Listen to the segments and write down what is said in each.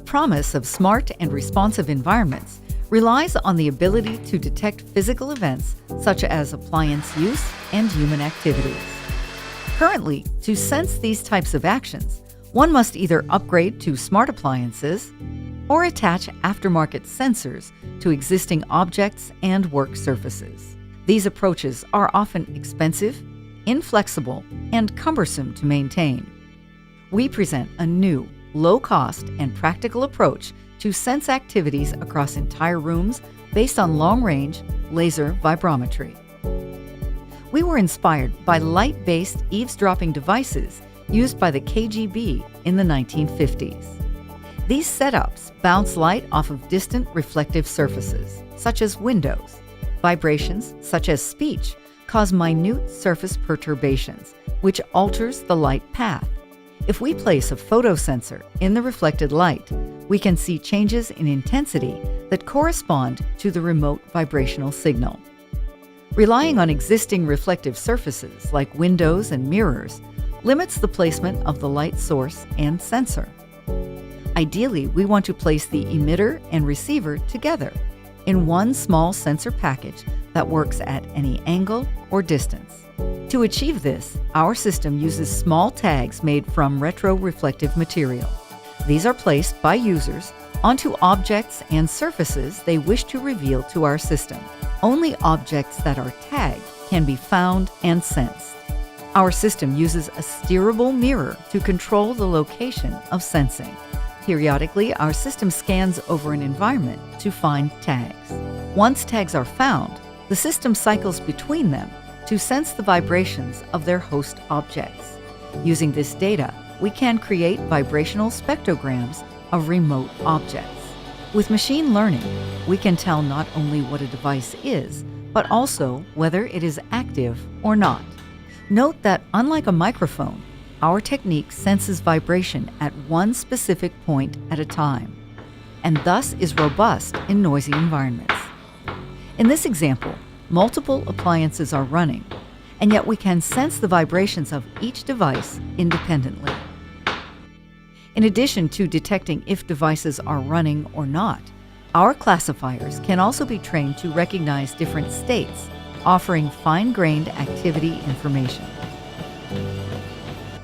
promise of smart and responsive environments relies on the ability to detect physical events such as appliance use and human activities. Currently, to sense these types of actions, one must either upgrade to smart appliances or attach aftermarket sensors to existing objects and work surfaces. These approaches are often expensive, inflexible, and cumbersome to maintain. We present a new, low-cost, and practical approach to sense activities across entire rooms based on long-range laser vibrometry. We were inspired by light-based eavesdropping devices used by the KGB in the 1950s. These setups bounce light off of distant reflective surfaces, such as windows. Vibrations, such as speech, cause minute surface perturbations, which alters the light path. If we place a photosensor in the reflected light, we can see changes in intensity that correspond to the remote vibrational signal. Relying on existing reflective surfaces like windows and mirrors limits the placement of the light source and sensor. Ideally, we want to place the emitter and receiver together in one small sensor package that works at any angle or distance. To achieve this, our system uses small tags made from retroreflective material. These are placed by users onto objects and surfaces they wish to reveal to our system. Only objects that are tagged can be found and sensed. Our system uses a steerable mirror to control the location of sensing. Periodically, our system scans over an environment to find tags. Once tags are found, the system cycles between them to sense the vibrations of their host objects. Using this data, we can create vibrational spectrograms of remote objects. With machine learning, we can tell not only what a device is, but also whether it is active or not. Note that unlike a microphone, our technique senses vibration at one specific point at a time, and thus is robust in noisy environments. In this example, multiple appliances are running, and yet we can sense the vibrations of each device independently. In addition to detecting if devices are running or not, our classifiers can also be trained to recognize different states, offering fine-grained activity information.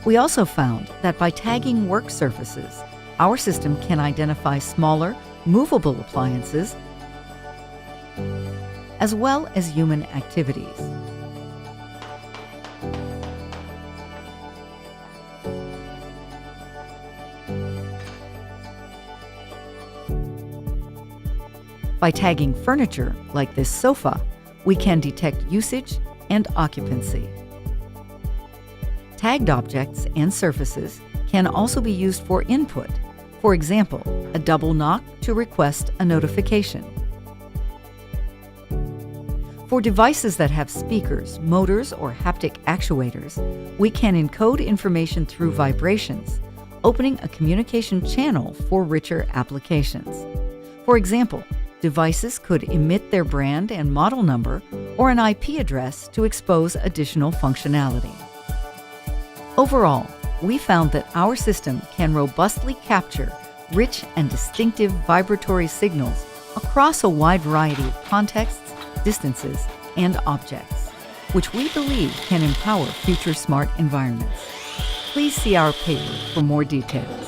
We also found that by tagging work surfaces, our system can identify smaller, movable appliances as well as human activities. By tagging furniture, like this sofa, we can detect usage and occupancy. Tagged objects and surfaces can also be used for input. For example, a double knock to request a notification. For devices that have speakers, motors, or haptic actuators, we can encode information through vibrations, opening a communication channel for richer applications. For example, devices could emit their brand and model number or an IP address to expose additional functionality. Overall, we found that our system can robustly capture rich and distinctive vibratory signals across a wide variety of contexts, distances, and objects, which we believe can empower future smart environments. Please see our paper for more details.